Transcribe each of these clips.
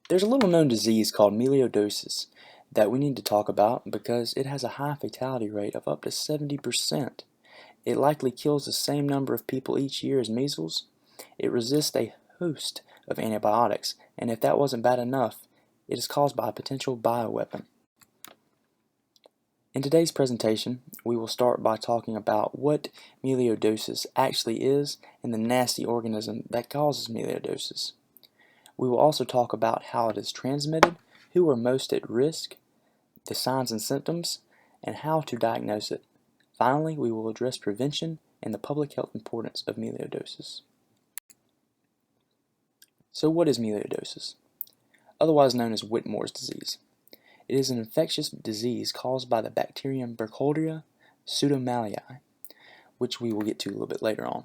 There's a little known disease called melioidosis that we need to talk about because it has a high fatality rate of up to 70%. It likely kills the same number of people each year as measles. It resists a host of antibiotics, and if that wasn't bad enough, it is caused by a potential bioweapon. In today's presentation, we will start by talking about what melioidosis actually is and the nasty organism that causes melioidosis. We will also talk about how it is transmitted, who are most at risk, the signs and symptoms, and how to diagnose it. Finally, we will address prevention and the public health importance of melioidosis. So what is melioidosis? Otherwise known as Whitmore's disease. It is an infectious disease caused by the bacterium Burkholderia pseudomallei, which we will get to a little bit later on.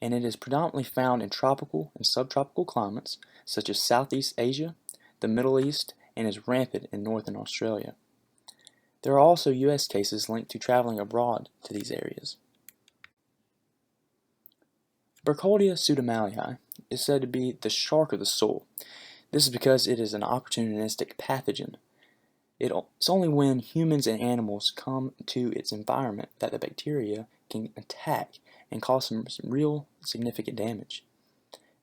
And it is predominantly found in tropical and subtropical climates such as Southeast Asia, the Middle East, and is rampant in northern Australia. There are also U.S. cases linked to traveling abroad to these areas. Burkholderia pseudomallei is said to be the shark of the soil. This is because it is an opportunistic pathogen. It's only when humans and animals come to its environment that the bacteria can attack and cause some real significant damage.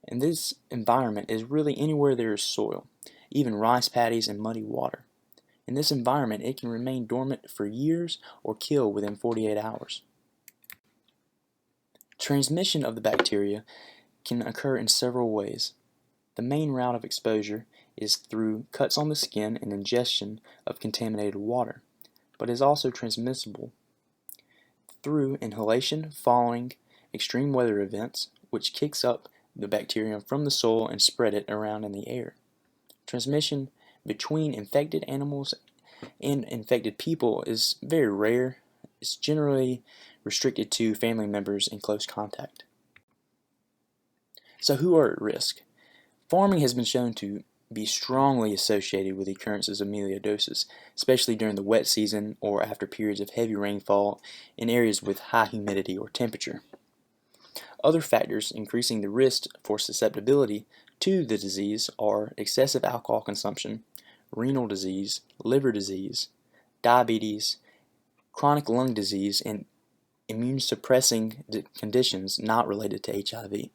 And this environment is really anywhere there is soil, even rice paddies and muddy water. In this environment, it can remain dormant for years or kill within 48 hours. Transmission of the bacteria can occur in several ways. The main route of exposure is through cuts on the skin and ingestion of contaminated water, but is also transmissible through inhalation following extreme weather events, which kicks up the bacterium from the soil and spread it around in the air. Transmission between infected animals and infected people is very rare. It's generally restricted to family members in close contact. So who are at risk? Farming has been shown to be strongly associated with the occurrences of melioidosis, especially during the wet season or after periods of heavy rainfall in areas with high humidity or temperature. Other factors increasing the risk for susceptibility to the disease are excessive alcohol consumption, renal disease, liver disease, diabetes, chronic lung disease, and immune suppressing conditions not related to HIV.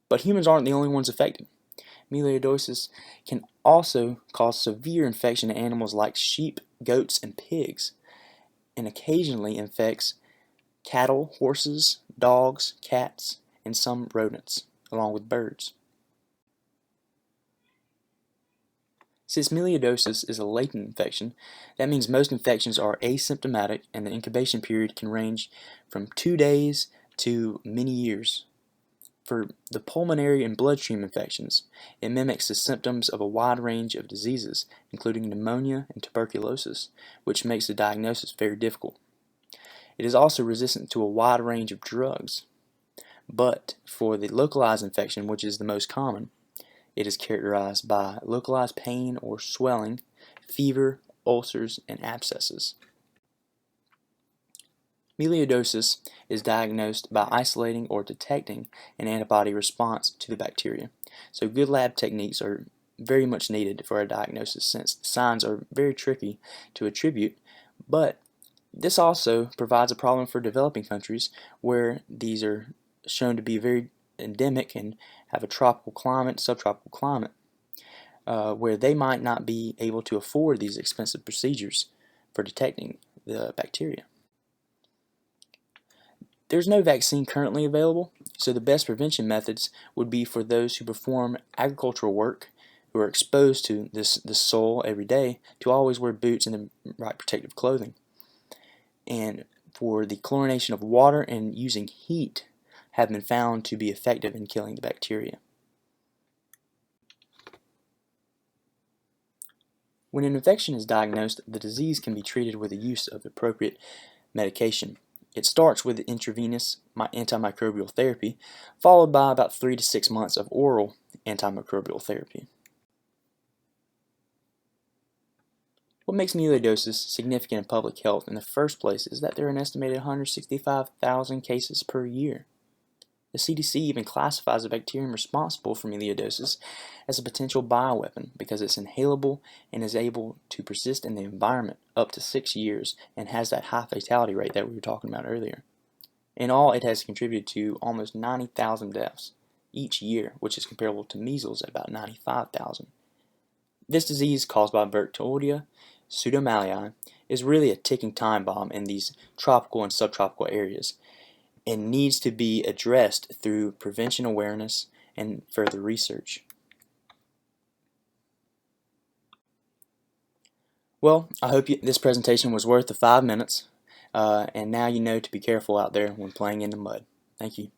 But humans aren't the only ones affected. Melioidosis can also cause severe infection in animals like sheep, goats, and pigs, and occasionally infects cattle, horses, dogs, cats, and some rodents, along with birds. Since melioidosis is a latent infection, that means most infections are asymptomatic and the incubation period can range from 2 days to many years. For the pulmonary and bloodstream infections, it mimics the symptoms of a wide range of diseases, including pneumonia and tuberculosis, which makes the diagnosis very difficult. It is also resistant to a wide range of drugs. But for the localized infection, which is the most common, it is characterized by localized pain or swelling, fever, ulcers, and abscesses. Melioidosis is diagnosed by isolating or detecting an antibody response to the bacteria. So good lab techniques are very much needed for a diagnosis since the signs are very tricky to attribute, but this also provides a problem for developing countries where these are shown to be very endemic and have a tropical climate, subtropical climate, where they might not be able to afford these expensive procedures for detecting the bacteria. There's no vaccine currently available, so the best prevention methods would be for those who perform agricultural work, who are exposed to this soil every day, to always wear boots and the right protective clothing. And for the chlorination of water and using heat have been found to be effective in killing the bacteria. When an infection is diagnosed, the disease can be treated with the use of appropriate medication. It starts with intravenous antimicrobial therapy, followed by about 3 to 6 months of oral antimicrobial therapy. What makes melioidosis significant in public health in the first place is that there are an estimated 165,000 cases per year. The CDC even classifies the bacterium responsible for melioidosis as a potential bioweapon because it's inhalable and is able to persist in the environment up to 6 years and has that high fatality rate that we were talking about earlier. In all, it has contributed to almost 90,000 deaths each year, which is comparable to measles at about 95,000. This disease, caused by Burkholderia pseudomallei, is really a ticking time bomb in these tropical and subtropical areas and needs to be addressed through prevention awareness and further research. Well, I hope this presentation was worth the 5 minutes, and now you know to be careful out there when playing in the mud. Thank you.